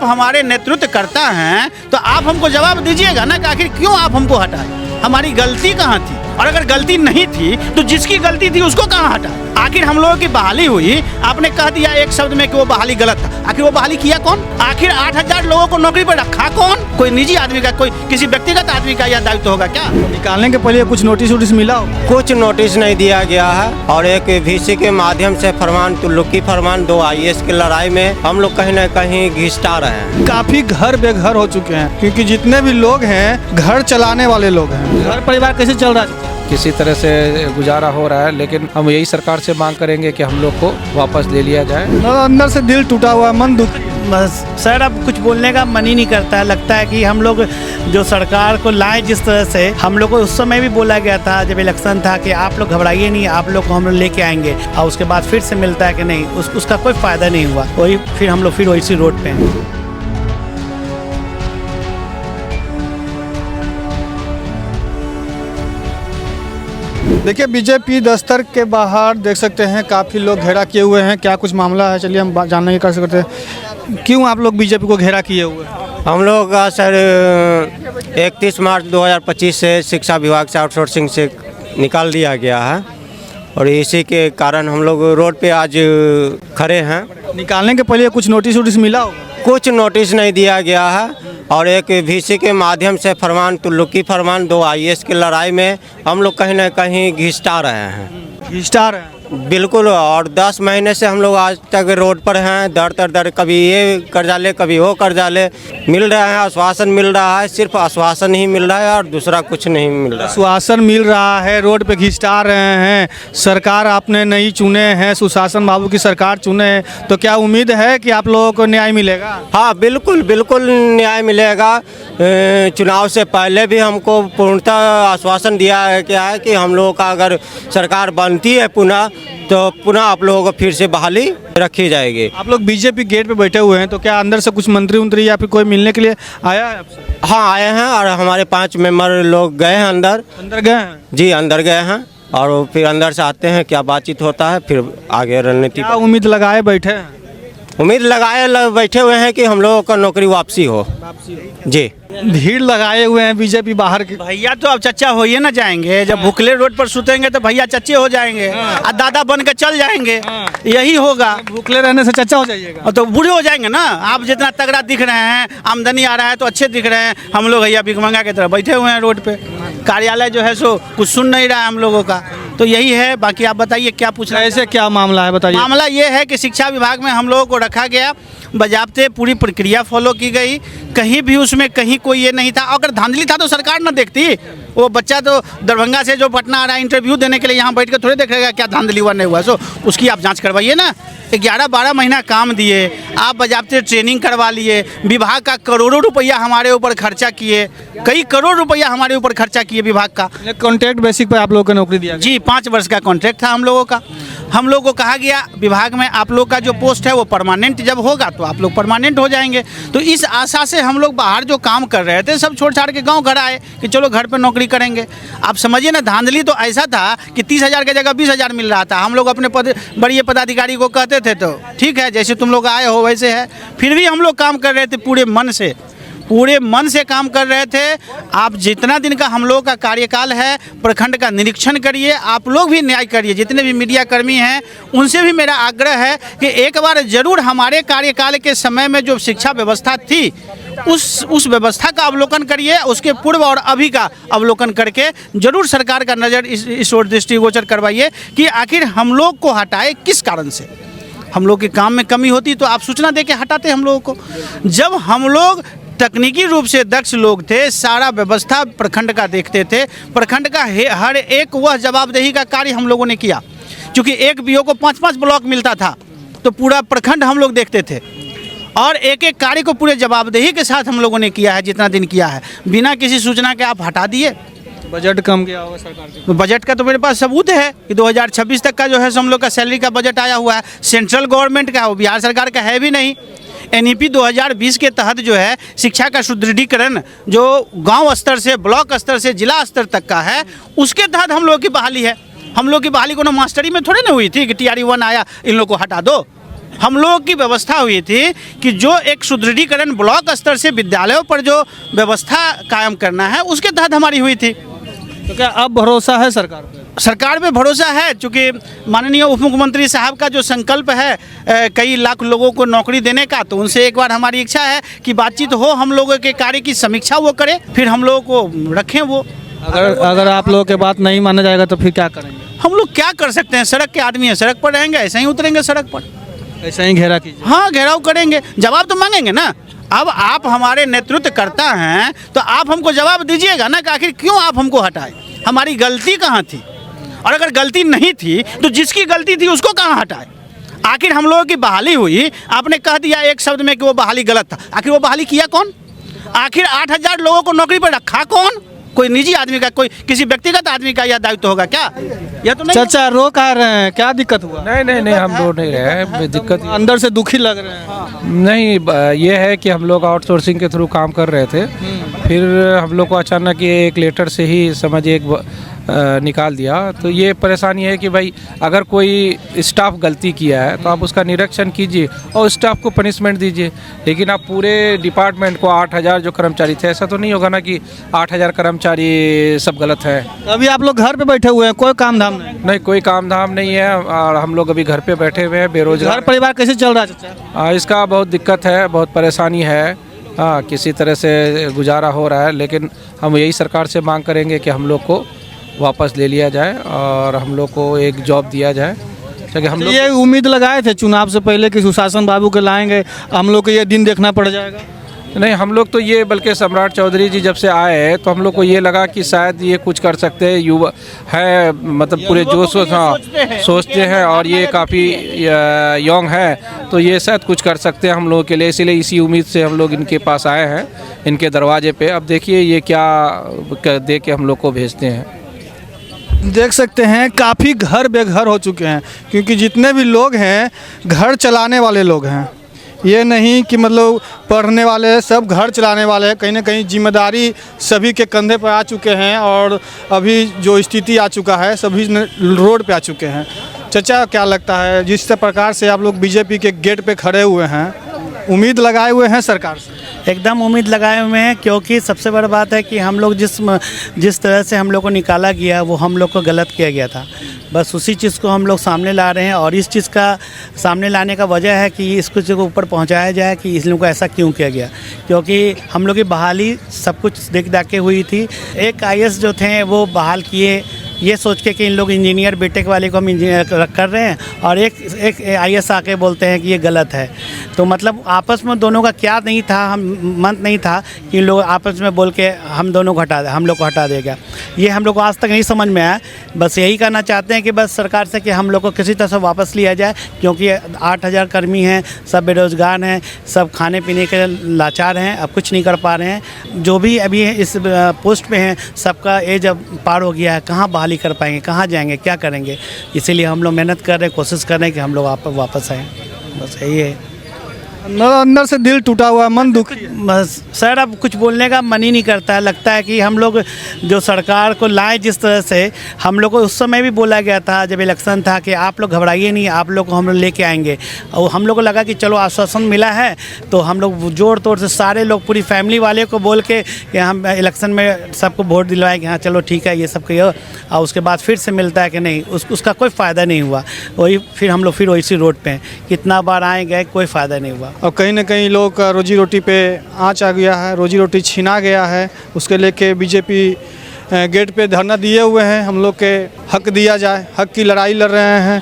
आप हमारे नेतृत्व करता हैं तो आप हमको जवाब दीजिएगा ना कि आखिर क्यों आप हमको हटाए, हमारी गलती कहाँ थी, और अगर गलती नहीं थी तो जिसकी गलती थी उसको कहाँ हटा। आखिर हम लोगों की बहाली हुई, आपने कह दिया एक शब्द में कि वो बहाली गलत था, आखिर वो बहाली किया कौन? आखिर 8000 लोगों को नौकरी पर रखा कौन? कोई निजी आदमी का, कोई किसी व्यक्तिगत आदमी का यह दायित्व होगा क्या? निकालने के पहले कुछ नोटिस वोटिस मिला हो? कुछ नोटिस नहीं दिया गया है, और एक वीसी के माध्यम से फरमान तुल्लुकी फरमान 2 IAS की लड़ाई में हम लोग कहीं न कहीं घिसटा रहे हैं। काफी घर बेघर हो चुके हैं, क्योंकि जितने भी लोग हैं घर चलाने वाले लोग हैं। घर परिवार कैसे चल रहा है? किसी तरह से गुजारा हो रहा है, लेकिन हम यही सरकार से मांग करेंगे कि हम लोग को वापस ले लिया जाए। अंदर से दिल टूटा हुआ है, मन दुखी। बस सर अब कुछ बोलने का मन ही नहीं करता है। लगता है कि हम लोग जो सरकार को लाए जिस तरह से, हम लोग को उस समय भी बोला गया था जब इलेक्शन था कि आप लोग घबराइए नहीं, आप लोग को हम लोग लेके आएंगे, और उसके बाद फिर से मिलता है कि नहीं, उसका कोई फायदा नहीं हुआ। वही फिर हम लोग फिर वैसी रोड पे हैं। देखिए बीजेपी दफ्तर के बाहर देख सकते हैं काफ़ी लोग घेरा किए हुए हैं। क्या कुछ मामला है, चलिए हम जानने की कोशिश करते हैं। क्यों आप लोग बीजेपी को घेरा किए हुए हैं? हम लोग का सर 31 मार्च 2025 से शिक्षा विभाग से आउटसोर्सिंग से निकाल दिया गया है, और इसी के कारण हम लोग रोड पे आज खड़े हैं। निकालने के पहले कुछ नोटिस वोटिस मिला हो? कुछ नोटिस नहीं दिया गया है, और एक वीसी के माध्यम से फरमान तुल्लुकी फरमान 2 IAS की लड़ाई में हम लोग कहीं न कहीं घिसटा रहे हैं। स्टार है बिल्कुल, और 10 महीने से हम लोग आज तक रोड पर हैं। दर कभी ये कर्जा ले, कभी वो कर्जा ले। मिल रहा है आश्वासन, मिल रहा है, सिर्फ आश्वासन ही मिल रहा है और दूसरा कुछ नहीं मिल रहा है। सुशासन मिल रहा है, रोड पे घिसटा रहे हैं। सरकार आपने नहीं चुने हैं, सुशासन बाबू की सरकार चुने हैं, तो क्या उम्मीद है कि आप लोगों को न्याय मिलेगा? हाँ बिल्कुल बिल्कुल न्याय मिलेगा। चुनाव से पहले भी हमको पूर्णतः आश्वासन दिया है क्या है कि हम लोगों का अगर सरकार बनती है पुनः, तो पुनः आप लोगों को फिर से बहाली रखी जाएगी। आप लोग बीजेपी गेट पे बैठे हुए हैं, तो क्या अंदर से कुछ मंत्री या फिर कोई मिलने के लिए आया है आपसे? हाँ आए हैं, और हमारे 5 मेंबर लोग गए हैं अंदर गए हैं जी, अंदर गए हैं, और फिर अंदर से आते हैं, क्या बातचीत होता है, फिर आगे रणनीति। क्या उम्मीद लगाए बैठे हैं? उम्मीद लगाए बैठे हुए हैं कि हम लोगों का नौकरी वापसी हो जी। भीड़ लगाए हुए हैं बीजेपी बाहर की। भैया तो अब चच्चा हो ही ना जाएंगे, जब भूखले रोड पर सुतेंगे तो भैया चच्चे हो जाएंगे और दादा बन के चल जाएंगे। यही होगा, भूखले रहने से चच्चा हो जाइएगा तो बूढ़े हो जाएंगे ना। आप जितना तगड़ा दिख रहे हैं, आमदनी आ रहा है तो अच्छे दिख रहे हैं, हम लोग भैया भिखमंगा की तरह बैठे हुए हैं रोड पे। कार्यालय जो है सो कुछ सुन नहीं रहा है हम लोगों का, तो यही है। बाकी आप बताइए क्या पूछ रहे हैं? ऐसे क्या मामला है बताइए। मामला ये है कि शिक्षा विभाग में हम लोगों को रखा गया, बजाबते पूरी प्रक्रिया फॉलो की गई, कहीं भी उसमें कहीं कोई ये नहीं था। अगर धांधली था तो सरकार ना देखती। वो बच्चा तो दरभंगा से जो पटना आ रहा है इंटरव्यू देने के लिए, यहाँ बैठ कर थोड़े देखेगा क्या धांधली हुआ नहीं हुआ। सो उसकी आप जांच करवाइए ना। 11-12 महीना काम दिए, आप बजाबते ट्रेनिंग करवा लिए, विभाग का करोड़ों रुपया हमारे ऊपर खर्चा किए, कई करोड़ रुपया हमारे ऊपर खर्चा किए विभाग का। कॉन्ट्रैक्ट बेसिक पर आप लोगों को नौकरी दिया जी, 5 वर्ष का कॉन्ट्रैक्ट था हम लोगों का। हम लोगों को कहा गया विभाग में आप लोग का जो पोस्ट है वो परमानेंट जब होगा तो आप लोग परमानेंट हो जाएंगे। तो इस आशा से हम लोग बाहर जो काम कर रहे थे सब छोड़ छाड़ के गांव घर आए कि चलो घर पे नौकरी करेंगे। आप समझिए ना, धांधली तो ऐसा था कि 30,000 की जगह 20,000 मिल रहा था। हम लोग अपने बड़े पदाधिकारी को कहते थे तो ठीक है, जैसे तुम लोग आए हो वैसे है। फिर भी हम लोग काम कर रहे थे पूरे मन से काम कर रहे थे। आप जितना दिन का हम लोग का कार्यकाल है, प्रखंड का निरीक्षण करिए, आप लोग भी न्याय करिए। जितने भी मीडिया कर्मी हैं उनसे भी मेरा आग्रह है कि एक बार जरूर हमारे कार्यकाल के समय में जो शिक्षा व्यवस्था थी उस व्यवस्था का अवलोकन करिए, उसके पूर्व और अभी का अवलोकन करके जरूर सरकार का नज़र इस ओर दृष्टिगोचर करवाइए कि आखिर हम लोग को हटाए किस कारण से। हम लोग के काम में कमी होती तो आप सूचना दे के हटाते हम लोगों को। जब हम लोग तकनीकी रूप से दक्ष लोग थे, सारा व्यवस्था प्रखंड का देखते थे, प्रखंड का हर एक वह जवाबदेही का कार्य हम लोगों ने किया। क्योंकि एक बीओ को 5-5 ब्लॉक मिलता था, तो पूरा प्रखंड हम लोग देखते थे, और एक एक कार्य को पूरे जवाबदेही के साथ हम लोगों ने किया है जितना दिन किया है, बिना किसी सूचना के आप हटा दिए। बजट कम किया होगा सरकार के? बजट का तो मेरे पास सबूत है कि 2026 तक का जो है हम लोग का सैलरी का बजट आया हुआ है। सेंट्रल गवर्नमेंट का, वो बिहार सरकार का है भी नहीं। NEP 2020 के तहत जो है शिक्षा का सुदृढ़ीकरण जो गांव स्तर से, ब्लॉक स्तर से, जिला स्तर तक का है, उसके तहत हम लोग की बहाली है। हम लोग की बहाली कोनो मास्टरी में थोड़े ना हुई थी कि TRE 1 आया इन लोग को हटा दो। हम लोगों की व्यवस्था हुई थी कि जो एक सुदृढ़ीकरण ब्लॉक स्तर से विद्यालयों पर जो व्यवस्था कायम करना है उसके तहत हमारी हुई थी। तो क्या अब भरोसा है सरकार पे? सरकार पे भरोसा है, चूँकि माननीय उप मुख्यमंत्री साहब का जो संकल्प है कई लाख लोगों को नौकरी देने का, तो उनसे एक बार हमारी इच्छा है कि बातचीत हो, हम लोगों के कार्य की समीक्षा वो करें, फिर हम लोगों को रखें वो। अगर आप लोगों के बात नहीं माना जाएगा तो फिर क्या करेंगे? हम लोग क्या कर सकते हैं, सड़क के आदमी हैं, सड़क पर रहेंगे, ऐसे ही उतरेंगे सड़क पर, ऐसा ही घेरा कीजिए। हाँ घेराव करेंगे, जवाब तो मांगेंगे ना। अब आप हमारे नेतृत्व करता हैं तो आप हमको जवाब दीजिएगा ना कि आखिर क्यों आप हमको हटाए, हमारी गलती कहाँ थी, और अगर गलती नहीं थी तो जिसकी गलती थी उसको कहाँ हटाए। आखिर हम लोगों की बहाली हुई, आपने कह दिया एक शब्द में कि वो बहाली गलत था, आखिर वो बहाली किया कौन? आखिर 8000 लोगों को नौकरी पर रखा कौन? कोई निजी आदमी का, कोई किसी व्यक्तिगत आदमी का यह दायित्व होगा क्या? यह तो नहीं। चाचा रो कह रहे हैं, क्या दिक्कत हुआ? नहीं हम रो नहीं रहे हैं, दिक्कत अंदर से दुखी लग रहे हैं। नहीं, ये है कि हम लोग आउटसोर्सिंग के थ्रू काम कर रहे थे, फिर हम लोग को अचानक ये एक लेटर से ही समझिए निकाल दिया। तो ये परेशानी है कि भाई अगर कोई स्टाफ गलती किया है तो आप उसका निरीक्षण कीजिए और स्टाफ को पनिशमेंट दीजिए, लेकिन आप पूरे डिपार्टमेंट को 8000 जो कर्मचारी थे, ऐसा तो नहीं होगा ना कि 8000 कर्मचारी सब गलत है। अभी आप लोग घर पे बैठे हुए हैं, कोई काम धाम नहीं, कोई काम धाम नहीं है और हम लोग अभी घर पे बैठे हुए हैं, बेरोजगार। घर परिवार कैसे चल रहा है चाचा? इसका बहुत दिक्कत है, बहुत परेशानी है। हाँ, किसी तरह से गुजारा हो रहा है, लेकिन हम यही सरकार से मांग करेंगे कि हम लोग को वापस ले लिया जाए और हम लोग को एक जॉब दिया जाए, क्योंकि हम लोग ये उम्मीद लगाए थे चुनाव से पहले कि सुशासन बाबू के लाएंगे, हम लोग को ये दिन देखना पड़ जाएगा। नहीं, हम लोग तो ये, बल्कि सम्राट चौधरी जी जब से आए हैं तो हम लोग को ये लगा कि शायद ये कुछ कर सकते हैं, युवा है, मतलब पूरे जोश सोचते हैं और ये काफ़ी यंग है, तो ये शायद कुछ कर सकते हैं हम लोगों के लिए, इसीलिए इसी उम्मीद से हम लोग इनके पास आए हैं, इनके दरवाजे पे। अब देखिए ये क्या दे के हम लोग को भेजते हैं। देख सकते हैं काफ़ी घर बेघर हो चुके हैं, क्योंकि जितने भी लोग हैं घर चलाने वाले लोग हैं, ये नहीं कि मतलब पढ़ने वाले, सब घर चलाने वाले हैं। कहीं ना कहीं जिम्मेदारी सभी के कंधे पर आ चुके हैं और अभी जो स्थिति आ चुका है सभी रोड पे आ चुके हैं। चाचा क्या लगता है, जिस प्रकार से आप लोग बीजेपी के गेट पे खड़े हुए हैं, उम्मीद लगाए हुए हैं सरकार से? एकदम उम्मीद लगाए हुए हैं, क्योंकि सबसे बड़ी बात है कि हम लोग जिस तरह से हम लोग को निकाला गया वो हम लोग को गलत किया गया था, बस उसी चीज़ को हम लोग सामने ला रहे हैं। और इस चीज़ का सामने लाने का वजह है कि इसको को ऊपर पहुंचाया जाए कि इस लोगों को ऐसा क्यों किया गया, क्योंकि हम लोग की बहाली सब कुछ देख के हुई थी। एक IAS जो थे वो बहाल किए ये सोच के कि इन लोग इंजीनियर बीटेक वाले को हम इंजीनियर कर रहे हैं, और एक IAS आके बोलते हैं कि ये गलत है। तो मतलब आपस में दोनों का क्या नहीं था, हम मन नहीं था कि लोग आपस में बोल के हम दोनों को हम लोग को हटा देगा। ये हम लोग को आज तक नहीं समझ में आया। बस यही कहना चाहते हैं कि बस सरकार से कि हम लोग को किसी तरह से वापस लिया जाए, क्योंकि 8000 कर्मी हैं, सब बेरोजगार हैं, सब खाने पीने के लाचार हैं, अब कुछ नहीं कर पा रहे हैं। जो भी अभी इस पोस्ट पे हैं सबका एज अब पार हो गया है, कहाँ बहाली कर पाएंगे, कहाँ जाएंगे, क्या करेंगे। इसीलिए हम लोग मेहनत कर रहे हैं, कोशिश कर रहे हैं कि हम लोग वापस आएँ। बस यही है। अंदर से दिल टूटा हुआ, मन दुखी है। बस सर अब कुछ बोलने का मन ही नहीं करता है। लगता है कि हम लोग जो सरकार को लाए, जिस तरह से हम लोग को उस समय भी बोला गया था जब इलेक्शन था कि आप लोग घबराइए नहीं, आप लोग को हम लोग लेके आएंगे, और हम लोग को लगा कि चलो आश्वासन मिला है तो हम लोग जोड़ तोड़ से सारे लोग पूरी फैमिली वाले को बोल के कि हम इलेक्शन में सबको वोट दिलवाए कि हाँ चलो ठीक है ये सब कहिए, और उसके बाद फिर से मिलता है कि नहीं, उसका कोई फ़ायदा नहीं हुआ। वही फिर हम लोग फिर वैसी रोड पे हैं, कितना बार आए गए, कोई फ़ायदा नहीं हुआ। और कहीं ना कहीं लोगों का रोजी रोटी पे आँच आ गया है, रोजी रोटी छीना गया है, उसके लेके बीजेपी गेट पे धरना दिए हुए हैं। हम लोग के हक दिया जाए, हक की लड़ाई लड़ रहे हैं।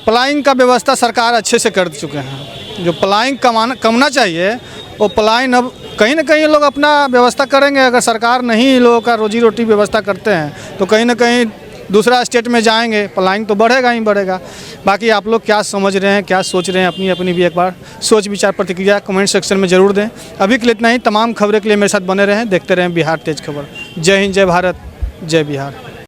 प्लाइंग का व्यवस्था सरकार अच्छे से कर चुके हैं, जो प्लाइंग कमना चाहिए वो प्लाइंग अब कहीं ना कहीं लोग अपना व्यवस्था करेंगे। अगर सरकार नहीं लोगों का रोजी रोटी व्यवस्था करते हैं तो कहीं ना कहीं दूसरा स्टेट में जाएंगे, पलायन तो बढ़ेगा ही बढ़ेगा। बाकी आप लोग क्या समझ रहे हैं, क्या सोच रहे हैं, अपनी अपनी भी एक बार सोच विचार प्रतिक्रिया कमेंट सेक्शन में ज़रूर दें। अभी के लिए इतना ही। तमाम खबरें के लिए मेरे साथ बने रहें, देखते रहें बिहार तेज खबर। जय हिंद, जय भारत, जय बिहार।